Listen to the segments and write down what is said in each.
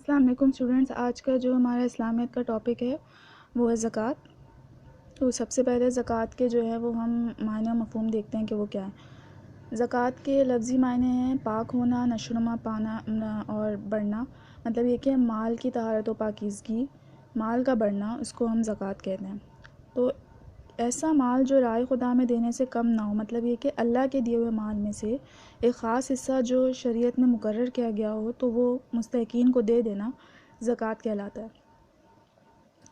السلام علیکم اسٹوڈنٹس، آج کا جو ہمارا اسلامیت کا ٹاپک ہے وہ ہے زکوٰۃ۔ تو سب سے پہلے زکوٰۃ کے جو ہے وہ ہم معنی و مفہوم دیکھتے ہیں کہ وہ کیا ہے۔ زکوٰۃ کے لفظی معنی ہیں پاک ہونا، نشوونما پانا اور بڑھنا، مطلب یہ کہ مال کی طہارت و پاکیزگی، مال کا بڑھنا، اس کو ہم زکوٰۃ کہتے ہیں۔ تو ایسا مال جو رائے خدا میں دینے سے کم نہ ہو، مطلب یہ کہ اللہ کے دیے ہوئے مال میں سے ایک خاص حصہ جو شریعت میں مقرر کیا گیا ہو تو وہ مستحقین کو دے دینا زکوٰۃ کہلاتا ہے۔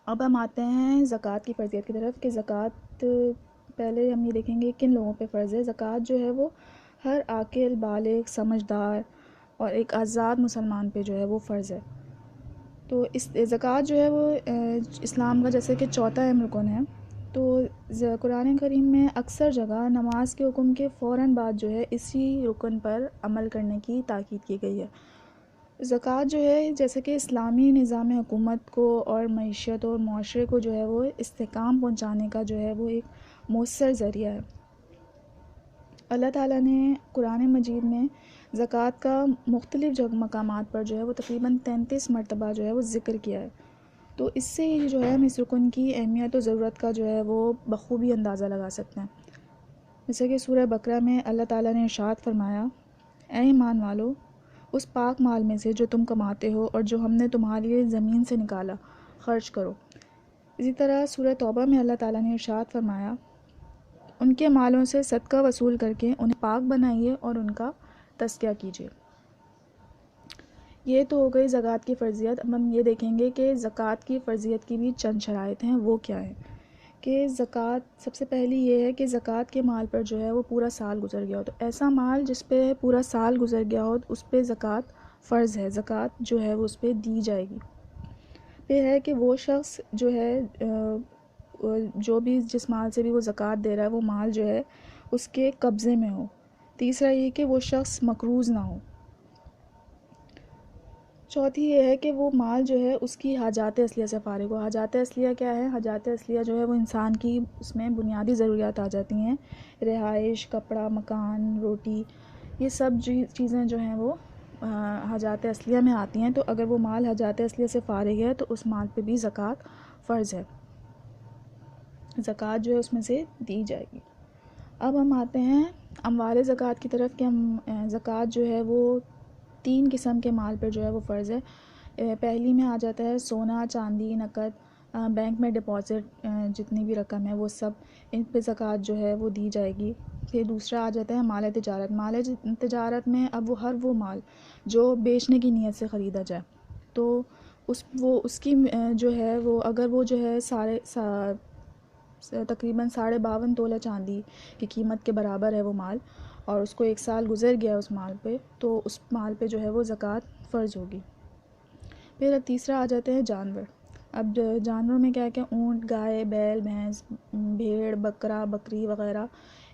اب ہم آتے ہیں زکوٰۃ کی فرضیت کی طرف کہ زکوٰۃ پہلے ہم یہ دیکھیں گے کن لوگوں پہ فرض ہے۔ زکوٰۃ جو ہے وہ ہر عاقل، بالغ، سمجھدار اور ایک آزاد مسلمان پہ جو ہے وہ فرض ہے۔ تو اس زکوٰۃ جو ہے وہ اسلام کا جیسے کہ چوتھا اہم رکن ہے۔ تو قرآن کریم میں اکثر جگہ نماز کے حکم کے فوراً بعد جو ہے اسی رکن پر عمل کرنے کی تاکید کی گئی ہے۔ زکوٰۃ جو ہے جیسے کہ اسلامی نظام حکومت کو اور معیشت اور معاشرے کو جو ہے وہ استحکام پہنچانے کا جو ہے وہ ایک مؤثر ذریعہ ہے۔ اللہ تعالیٰ نے قرآن مجید میں زکوٰۃ کا مختلف مقامات پر جو ہے وہ تقریباً 33 مرتبہ جو ہے وہ ذکر کیا ہے۔ تو اس سے ہی جو ہے ہم اس رکن کی اہمیت و ضرورت کا جو ہے وہ بخوبی اندازہ لگا سکتے ہیں۔ جیسے کہ سورہ بقرہ میں اللہ تعالیٰ نے ارشاد فرمایا، اے ایمان والو، اس پاک مال میں سے جو تم کماتے ہو اور جو ہم نے تمہارے لیے زمین سے نکالا خرچ کرو۔ اسی طرح سورہ توبہ میں اللہ تعالیٰ نے ارشاد فرمایا، ان کے مالوں سے صدقہ وصول کر کے انہیں پاک بنائیے اور ان کا تزکیہ کیجیے۔ یہ تو ہو گئی زکوٰۃ کی فرضیت۔ اب ہم یہ دیکھیں گے کہ زکوٰۃ کی فرضیت کی بھی چند شرائط ہیں، وہ کیا ہیں کہ زکوٰۃ سب سے پہلی یہ ہے کہ زکوٰۃ کے مال پر جو ہے وہ پورا سال گزر گیا ہو۔ تو ایسا مال جس پہ پورا سال گزر گیا ہو اس پہ زکوٰۃ فرض ہے، زکوٰۃ جو ہے وہ اس پہ دی جائے گی۔ پھر ہے کہ وہ شخص جو ہے جو بھی جس مال سے بھی وہ زکوٰۃ دے رہا ہے وہ مال جو ہے اس کے قبضے میں ہو۔ تیسرا یہ کہ وہ شخص مقروض نہ ہو۔ چوتھی یہ ہے کہ وہ مال جو ہے اس کی حاجات اصلیہ سے فارغ ہو۔ حاجات اصلیہ کیا ہے؟ حاجات اصلیہ جو ہے وہ انسان کی اس میں بنیادی ضروریات آ جاتی ہیں، رہائش، کپڑا، مکان، روٹی، یہ سب چیزیں جو ہیں وہ حاجات اصلیہ میں آتی ہیں۔ تو اگر وہ مال حاجات اصلیہ سے فارغ ہے تو اس مال پہ بھی زکوٰۃ فرض ہے، زکوٰۃ جو ہے اس میں سے دی جائے گی۔ اب ہم آتے ہیں اموال زکوٰۃ کی طرف کہ ہم زکوٰۃ جو ہے وہ 3 قسم کے مال پر جو ہے وہ فرض ہے۔ پہلی میں آ جاتا ہے سونا، چاندی، نقد، بینک میں ڈپازٹ جتنی بھی رقم ہے وہ سب، ان پہ زکوٰۃ جو ہے وہ دی جائے گی۔ پھر دوسرا آ جاتا ہے مال تجارت۔ مال تجارت میں اب وہ مال جو بیچنے کی نیت سے خریدا جائے تو اس کی جو ہے وہ اگر وہ جو ہے تقریباً 52.5 تولہ چاندی کی قیمت کے برابر ہے وہ مال، اور اس کو 1 سال گزر گیا اس مال پہ، تو اس مال پہ جو ہے وہ زکوٰۃ فرض ہوگی۔ پھر اب تیسرا آ جاتے ہیں جانور۔ اب جانوروں میں کیا اونٹ، گائے، بیل، بھینس، بھیڑ، بکرا، بکری وغیرہ،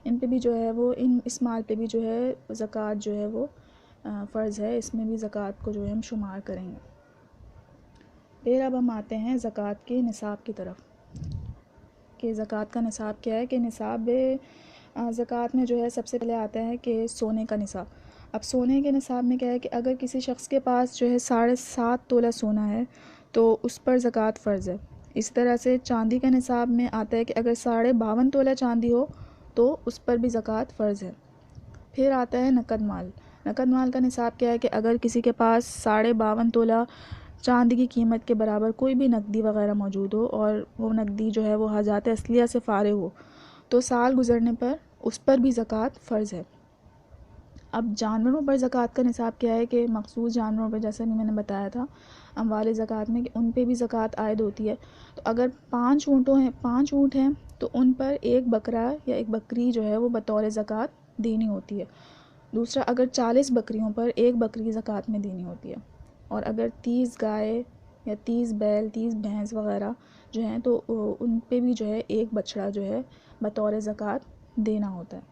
ان پہ بھی جو ہے وہ اس مال پہ بھی جو ہے زکوٰۃ جو ہے وہ فرض ہے، اس میں بھی زکوٰۃ کو جو ہے ہم شمار کریں گے۔ پھر اب ہم آتے ہیں زکوٰۃ کے نصاب کی طرف کہ زکوٰۃ کا نصاب کیا ہے کہ نصاب زکوٰۃ میں جو ہے سب سے پہلے آتا ہے کہ سونے کا نصاب۔ اب سونے کے نصاب میں کیا ہے کہ اگر کسی شخص کے پاس جو ہے 7.5 تولہ سونا ہے تو اس پر زکوٰۃ فرض ہے۔ اس طرح سے چاندی کا نصاب میں آتا ہے کہ اگر 52.5 تولہ چاندی ہو تو اس پر بھی زکوٰۃ فرض ہے۔ پھر آتا ہے نقد مال۔ نقد مال کا نصاب کیا ہے کہ اگر کسی کے پاس 52.5 تولہ چاندی کی قیمت کے برابر کوئی بھی نقدی وغیرہ موجود ہو اور وہ نقدی جو ہے وہ حاجات اصلیہ سے فارغ ہو تو سال گزرنے پر اس پر بھی زکوٰۃ فرض ہے۔ اب جانوروں پر زکوٰۃ کا نصاب کیا ہے کہ مخصوص جانوروں پہ جیسا کہ میں نے بتایا تھا اموال زکوٰۃ میں کہ ان پہ بھی زکوٰۃ عائد ہوتی ہے۔ تو اگر 5 اونٹ ہیں تو ان پر 1 بکرا یا 1 بکری جو ہے وہ بطور زکوٰۃ دینی ہوتی ہے۔ دوسرا اگر 40 بکریوں پر 1 بکری زکوٰۃ میں دینی ہوتی ہے، اور اگر 30 گائے یا 30 بیل، 30 بھینس وغیرہ جو ہیں تو ان پہ بھی جو ہے 1 بچڑا جو ہے بطور زکوٰۃ دینا ہوتا ہے۔